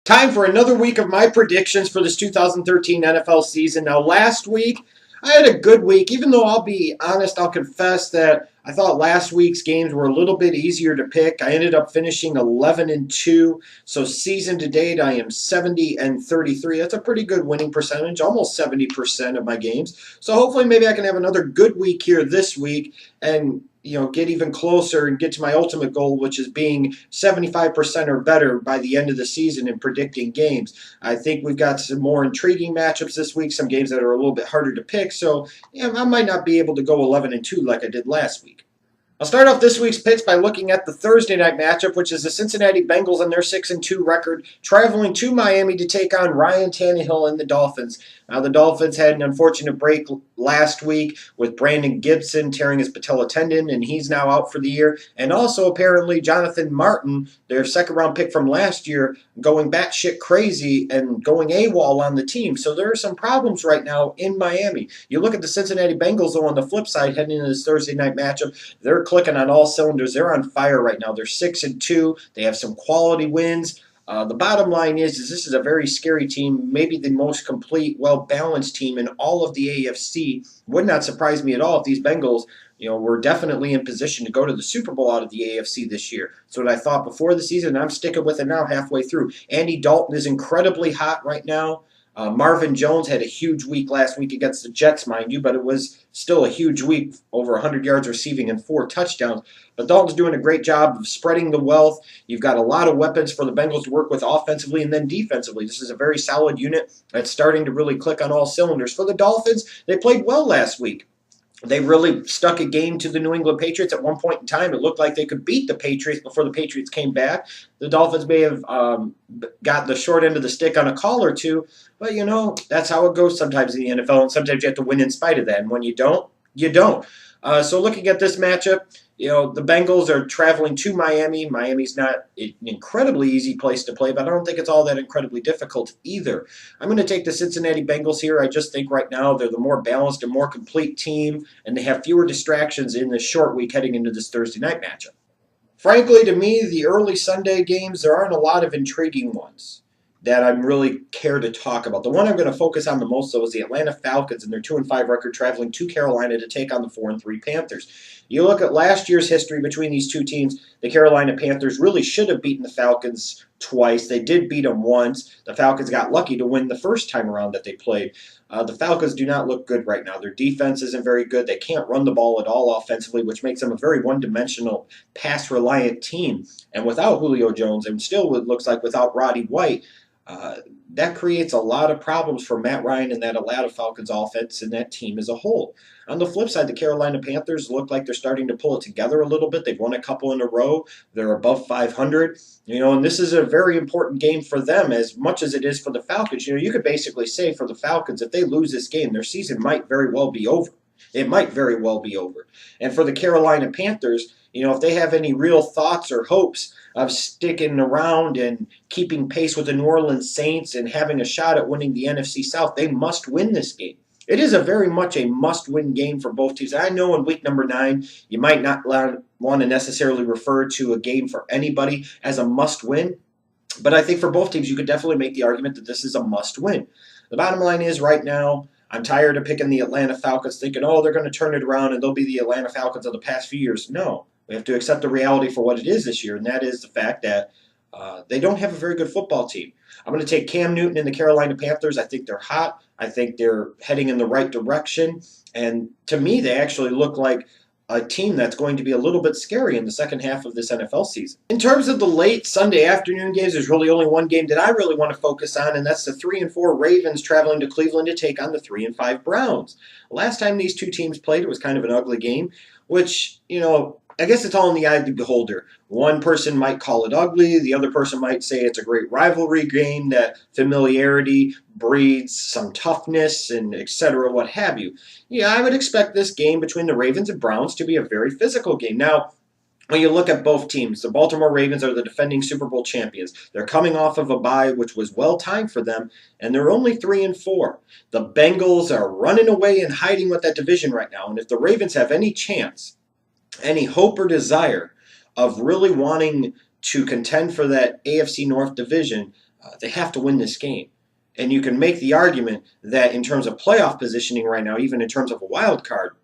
Time for another week of my predictions for this 2013 NFL season. Now, last week, I had a good week, even though I'll be honest, I'll confess that I thought last week's games were a little bit easier to pick. I ended up finishing 11-2. So, season to date, I am 70-33. That's a pretty good winning percentage, almost 70% of my games. So, hopefully, maybe I can have another good week here this week and get even closer and get to my ultimate goal, which is being 75% or better by the end of the season in predicting games. I think we've got some more intriguing matchups this week, some games that are a little bit harder to pick. So, I might not be able to go 11-2 like I did last week. I'll start off this week's picks by looking at the Thursday night matchup, which is the Cincinnati Bengals and their 6-2 record, traveling to Miami to take on Ryan Tannehill and the Dolphins. Now, the Dolphins had an unfortunate break last week with Brandon Gibson tearing his patella tendon, and he's now out for the year. And also, apparently, Jonathan Martin, their second-round pick from last year, going batshit crazy and going AWOL on the team. So there are some problems right now in Miami. You look at the Cincinnati Bengals, though, on the flip side, heading into this Thursday night matchup, they're clicking on all cylinders. They're on fire right now. They're 6-2. They have some quality wins. The bottom line is this is a very scary team, maybe the most complete, well-balanced team in all of the AFC. Would not surprise me at all if these Bengals, were definitely in position to go to the Super Bowl out of the AFC this year. That's what I thought before the season, and I'm sticking with it now halfway through. Andy Dalton is incredibly hot right now. Marvin Jones had a huge week last week against the Jets, mind you, but it was still a huge week, over 100 yards receiving and 4 touchdowns. But Dalton's doing a great job of spreading the wealth. You've got a lot of weapons for the Bengals to work with offensively and then defensively. This is a very solid unit that's starting to really click on all cylinders. For the Dolphins, they played well last week. They really stuck a game to the New England Patriots at one point in time. It looked like they could beat the Patriots before the Patriots came back. The Dolphins may have got the short end of the stick on a call or two, but that's how it goes sometimes in the NFL, and sometimes you have to win in spite of that. And when you don't, you don't. So looking at this matchup, the Bengals are traveling to Miami. Miami's not an incredibly easy place to play, but I don't think it's all that incredibly difficult either. I'm going to take the Cincinnati Bengals here. I just think right now they're the more balanced and more complete team, and they have fewer distractions in this short week heading into this Thursday night matchup. Frankly, to me, the early Sunday games, there aren't a lot of intriguing ones that I'm really care to talk about. The one I'm going to focus on the most, though, is the Atlanta Falcons and their 2-5 record traveling to Carolina to take on the 4-3 Panthers. You look at last year's history between these two teams, the Carolina Panthers really should have beaten the Falcons twice. They did beat them once. The Falcons got lucky to win the first time around that they played. The Falcons do not look good right now. Their defense isn't very good. They can't run the ball at all offensively, which makes them a very one-dimensional, pass-reliant team. And without Julio Jones, and still it looks like without Roddy White, that creates a lot of problems for Matt Ryan and that Atlanta Falcons offense and that team as a whole. On the flip side, the Carolina Panthers look like they're starting to pull it together a little bit. They've won a couple in a row. They're above 500. And this is a very important game for them as much as it is for the Falcons. You could basically say for the Falcons, if they lose this game, their season might very well be over. It might very well be over. And for the Carolina Panthers, if they have any real thoughts or hopes of sticking around and keeping pace with the New Orleans Saints and having a shot at winning the NFC South, they must win this game. It is a very much a must-win game for both teams. I know in week number 9, you might not want to necessarily refer to a game for anybody as a must-win, but I think for both teams, you could definitely make the argument that this is a must-win. The bottom line is right now, I'm tired of picking the Atlanta Falcons, thinking, they're going to turn it around and they'll be the Atlanta Falcons of the past few years. No, we have to accept the reality for what it is this year, and that is the fact that they don't have a very good football team. I'm going to take Cam Newton and the Carolina Panthers. I think they're hot. I think they're heading in the right direction. And to me, they actually look like a team that's going to be a little bit scary in the second half of this NFL season. In terms of the late Sunday afternoon games, there's really only one game that I really want to focus on, and that's the 3-4 Ravens traveling to Cleveland to take on the 3-5 Browns. Last time these two teams played, it was kind of an ugly game, which, I guess it's all in the eye of the beholder. One person might call it ugly. The other person might say it's a great rivalry game, that familiarity breeds some toughness and etc., what have you. Yeah, I would expect this game between the Ravens and Browns to be a very physical game. Now, when you look at both teams, the Baltimore Ravens are the defending Super Bowl champions. They're coming off of a bye, which was well-timed for them, and they're only 3-4. The Bengals are running away and hiding with that division right now, and if the Ravens have any chance, any hope or desire of really wanting to contend for that AFC North division, They have to win this game. And you can make the argument that in terms of playoff positioning right now, even in terms of a wild card,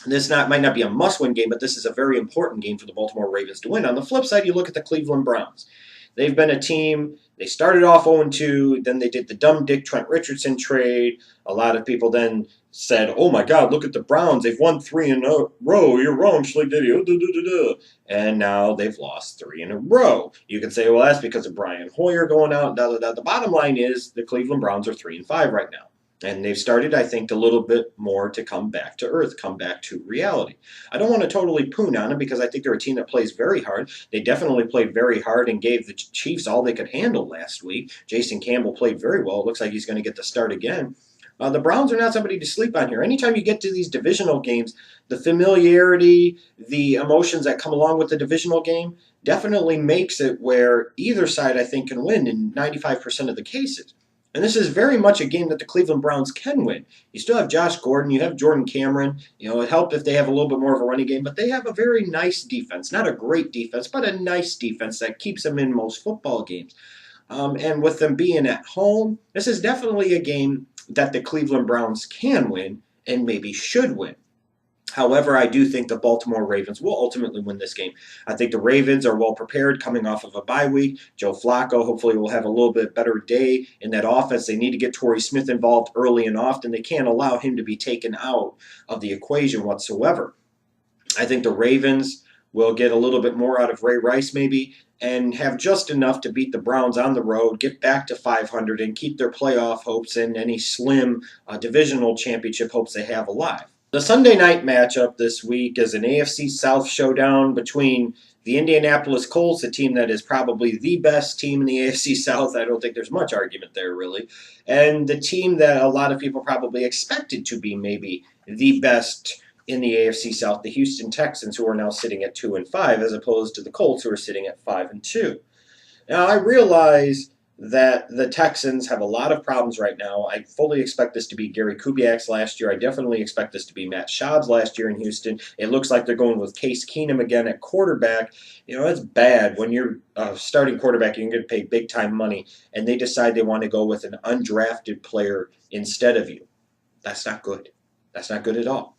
this might not be a must-win game, but this is a very important game for the Baltimore Ravens to win. On the flip side, you look at the Cleveland Browns. They've been a team, they started off 0-2, then they did the dumb Dick Trent Richardson trade. A lot of people then said, oh my God, look at the Browns. They've won 3 in a row. You're wrong, Schlick Diddy. And now they've lost 3 in a row. You can say, well, that's because of Brian Hoyer going out. The bottom line is the Cleveland Browns are 3-5 right now. And they've started, I think, a little bit more to come back to earth, come back to reality. I don't want to totally poon on them because I think they're a team that plays very hard. They definitely played very hard and gave the Chiefs all they could handle last week. Jason Campbell played very well. It looks like he's going to get the start again. The Browns are not somebody to sleep on here. Anytime you get to these divisional games, the familiarity, the emotions that come along with the divisional game definitely makes it where either side, I think, can win in 95% of the cases. And this is very much a game that the Cleveland Browns can win. You still have Josh Gordon. You have Jordan Cameron. You know, it helped if they have a little bit more of a running game. But they have a very nice defense. Not a great defense, but a nice defense that keeps them in most football games. And with them being at home, this is definitely a game that the Cleveland Browns can win and maybe should win. However, I do think the Baltimore Ravens will ultimately win this game. I think the Ravens are well prepared coming off of a bye week. Joe Flacco hopefully will have a little bit better day in that offense. They need to get Torrey Smith involved early and often. They can't allow him to be taken out of the equation whatsoever. I think the Ravens will get a little bit more out of Ray Rice maybe and have just enough to beat the Browns on the road, get back to 500, and keep their playoff hopes and any slim divisional championship hopes they have alive. The Sunday night matchup this week is an AFC South showdown between the Indianapolis Colts, a team that is probably the best team in the AFC South. I don't think there's much argument there, really. And the team that a lot of people probably expected to be maybe the best in the AFC South, the Houston Texans, who are now sitting at 2-5, as opposed to the Colts, who are sitting at 5-2. Now, I realize that the Texans have a lot of problems right now. I fully expect this to be Gary Kubiak's last year. I definitely expect this to be Matt Schaub's last year in Houston. It looks like they're going with Case Keenum again at quarterback. You know, it's bad when you're starting quarterback, you're going to pay big-time money, and they decide they want to go with an undrafted player instead of you. That's not good. That's not good at all.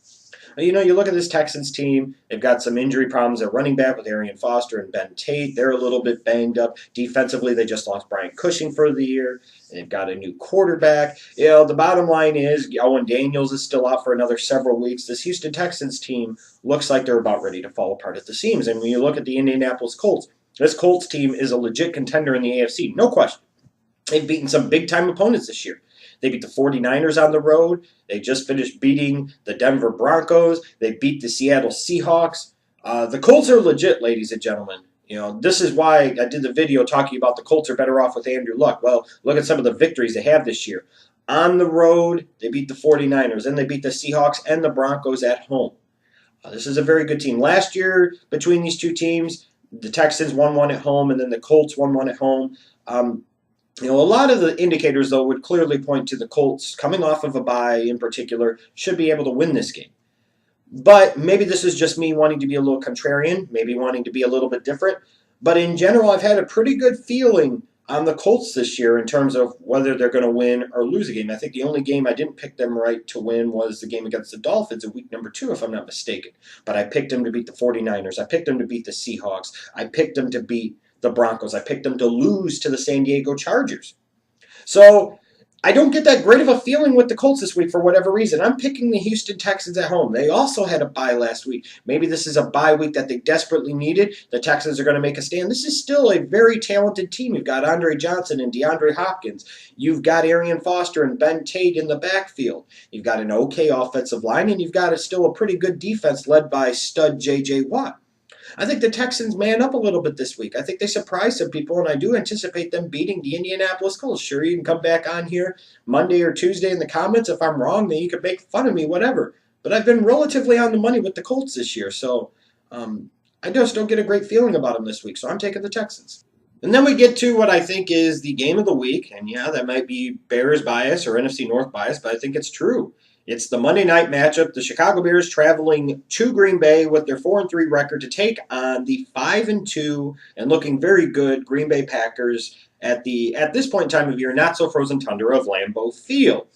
You know, you look at this Texans team, they've got some injury problems at running back with Arian Foster and Ben Tate. They're a little bit banged up. Defensively, they just lost Brian Cushing for the year. They've got a new quarterback. You know, the bottom line is Owen Daniels is still out for another several weeks. This Houston Texans team looks like they're about ready to fall apart at the seams. And when you look at the Indianapolis Colts, this Colts team is a legit contender in the AFC, no question. They've beaten some big-time opponents this year. They beat the 49ers on the road. They just finished beating the Denver Broncos. They beat the Seattle Seahawks. The Colts are legit, ladies and gentlemen. You know, this is why I did the video talking about the Colts are better off with Andrew Luck. Well, look at some of the victories they have this year. On the road, they beat the 49ers, and they beat the Seahawks and the Broncos at home. This is a very good team. Last year, between these two teams, the Texans won one at home, and then the Colts won one at home. You know, a lot of the indicators, though, would clearly point to the Colts coming off of a bye in particular should be able to win this game. But maybe this is just me wanting to be a little contrarian, maybe wanting to be a little bit different. But in general, I've had a pretty good feeling on the Colts this year in terms of whether they're going to win or lose a game. I think the only game I didn't pick them right to win was the game against the Dolphins in week number 2, if I'm not mistaken. But I picked them to beat the 49ers. I picked them to beat the Seahawks. I picked them to beat the Broncos. I picked them to lose to the San Diego Chargers. So I don't get that great of a feeling with the Colts this week for whatever reason. I'm picking the Houston Texans at home. They also had a bye last week. Maybe this is a bye week that they desperately needed. The Texans are going to make a stand. This is still a very talented team. You've got Andre Johnson and DeAndre Hopkins. You've got Arian Foster and Ben Tate in the backfield. You've got an okay offensive line, and you've got still a pretty good defense led by stud J.J. Watt. I think the Texans man up a little bit this week. I think they surprised some people, and I do anticipate them beating the Indianapolis Colts. Sure, you can come back on here Monday or Tuesday in the comments. If I'm wrong, then you can make fun of me, whatever. But I've been relatively on the money with the Colts this year, so I just don't get a great feeling about them this week, so I'm taking the Texans. And then we get to what I think is the game of the week, and yeah, that might be Bears bias or NFC North bias, but I think it's true. It's the Monday night matchup. The Chicago Bears traveling to Green Bay with their 4-3 record to take on the 5-2 and looking very good Green Bay Packers at this point in time of year, not so frozen tundra of Lambeau Field.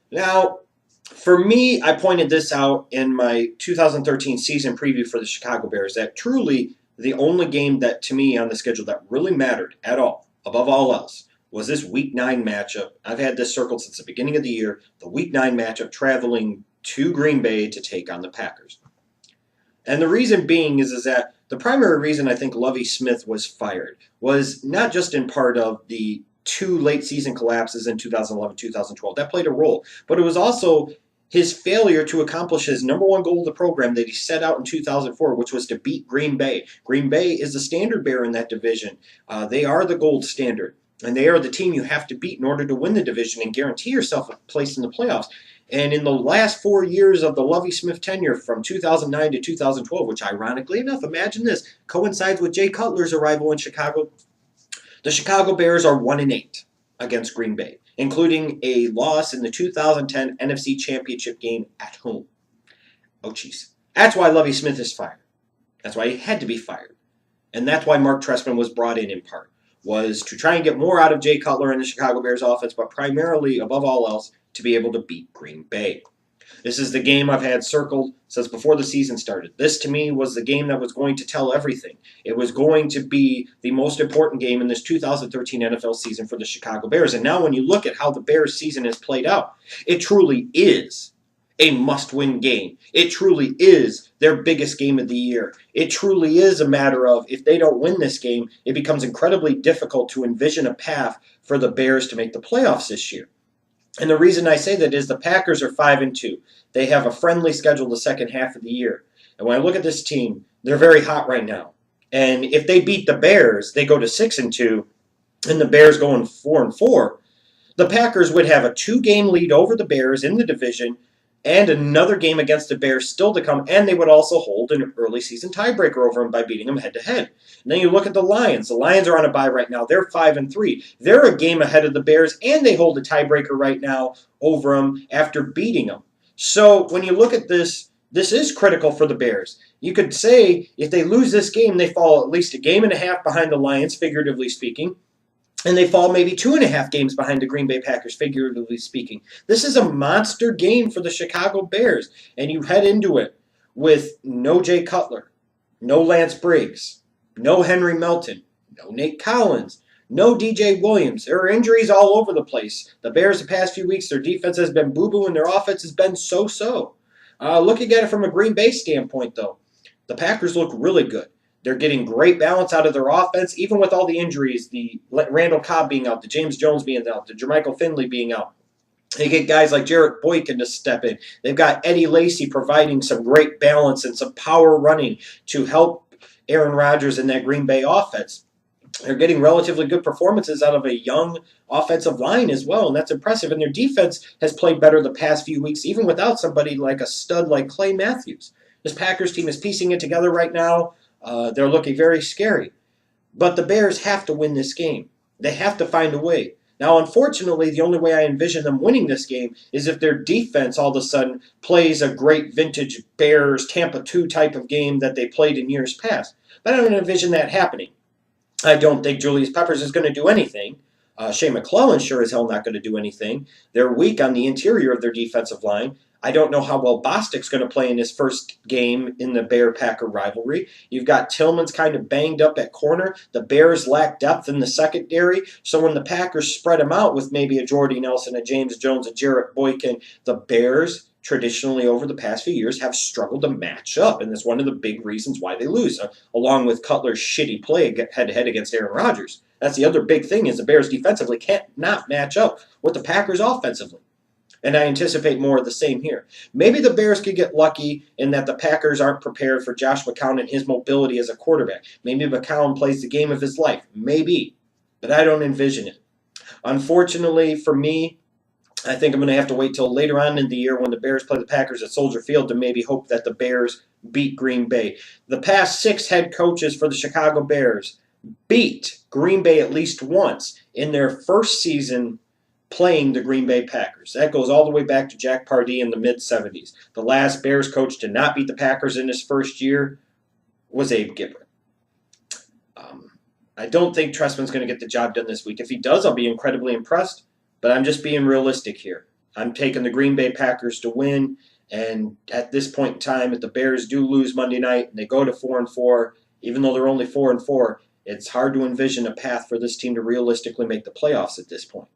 Now, for me, I pointed this out in my 2013 season preview for the Chicago Bears, that truly the only game that, to me, on the schedule that really mattered at all, above all else, was this Week 9 matchup. I've had this circled since the beginning of the year, the Week 9 matchup traveling to Green Bay to take on the Packers. And the reason being is that the primary reason I think Lovie Smith was fired was not just in part of the 2 late season collapses in 2011, 2012. That played a role. But it was also his failure to accomplish his number one goal of the program that he set out in 2004, which was to beat Green Bay. Green Bay is the standard bearer in that division. They are the gold standard. And they are the team you have to beat in order to win the division and guarantee yourself a place in the playoffs. And in the last 4 years of the Lovie Smith tenure, from 2009 to 2012, which ironically enough, imagine this, coincides with Jay Cutler's arrival in Chicago, the Chicago Bears are 1-8 against Green Bay, including a loss in the 2010 NFC Championship game at home. Oh, jeez. That's why Lovie Smith is fired. That's why he had to be fired. And that's why Mark Trestman was brought in part, was to try and get more out of Jay Cutler and the Chicago Bears offense, but primarily, above all else, to be able to beat Green Bay. This is the game I've had circled since before the season started. This, to me, was the game that was going to tell everything. It was going to be the most important game in this 2013 NFL season for the Chicago Bears. And now when you look at how the Bears season has played out, it truly is a must-win game. It truly is their biggest game of the year. It truly is a matter of, if they don't win this game, it becomes incredibly difficult to envision a path for the Bears to make the playoffs this year. And the reason I say that is the Packers are 5-2. They have a friendly schedule the second half of the year. And when I look at this team, they're very hot right now. And if they beat the Bears, they go to 6-2, and the Bears going 4-4. The Packers would have a 2-game lead over the Bears in the division, and another game against the Bears still to come, and they would also hold an early season tiebreaker over them by beating them head-to-head. And then you look at the Lions. The Lions are on a bye right now. They're 5-3. They're a game ahead of the Bears, and they hold a tiebreaker right now over them after beating them. So when you look at this, this is critical for the Bears. You could say if they lose this game, they fall at least a game and a half behind the Lions, figuratively speaking. And they fall maybe 2.5 games behind the Green Bay Packers, figuratively speaking. This is a monster game for the Chicago Bears. And you head into it with no Jay Cutler, no Lance Briggs, no Henry Melton, no Nate Collins, no DJ Williams. There are injuries all over the place. The Bears the past few weeks, their defense has been boo-boo and their offense has been so-so. Looking at it from a Green Bay standpoint, though, the Packers look really good. They're getting great balance out of their offense, even with all the injuries, the Randall Cobb being out, the James Jones being out, the Jermichael Finley being out. They get guys like Jarrett Boykin to step in. They've got Eddie Lacy providing some great balance and some power running to help Aaron Rodgers in that Green Bay offense. They're getting relatively good performances out of a young offensive line as well, and that's impressive. And their defense has played better the past few weeks, even without somebody like a stud like Clay Matthews. This Packers team is piecing it together right now. They're looking very scary. But the Bears have to win this game. They have to find a way. Now, unfortunately, the only way I envision them winning this game is if their defense all of a sudden plays a great vintage Bears Tampa 2 type of game that they played in years past. But I don't envision that happening. I don't think Julius Peppers is going to do anything. Shea McClellan's sure as hell not going to do anything. They're weak on the interior of their defensive line. I don't know how well Bostic's going to play in his first game in the Bear-Packer rivalry. You've got Tillman's kind of banged up at corner. The Bears lack depth in the secondary. So when the Packers spread them out with maybe a Jordy Nelson, a James Jones, a Jarrett Boykin, the Bears traditionally over the past few years have struggled to match up. And that's one of the big reasons why they lose, along with Cutler's shitty play head-to-head against Aaron Rodgers. That's the other big thing is the Bears defensively can't not match up with the Packers offensively. And I anticipate more of the same here. Maybe the Bears could get lucky in that the Packers aren't prepared for Josh McCown and his mobility as a quarterback. Maybe McCown plays the game of his life. Maybe. But I don't envision it. Unfortunately for me, I think I'm going to have to wait till later on in the year when the Bears play the Packers at Soldier Field to maybe hope that the Bears beat Green Bay. The past 6 head coaches for the Chicago Bears beat Green Bay at least once in their first season playing the Green Bay Packers. That goes all the way back to Jack Pardee in the mid-'70s. The last Bears coach to not beat the Packers in his first year was Abe Gibber. I don't think Trestman's going to get the job done this week. If he does, I'll be incredibly impressed, but I'm just being realistic here. I'm taking the Green Bay Packers to win, and at this point in time, if the Bears do lose Monday night and they go to 4-4, even though they're only 4-4, it's hard to envision a path for this team to realistically make the playoffs at this point.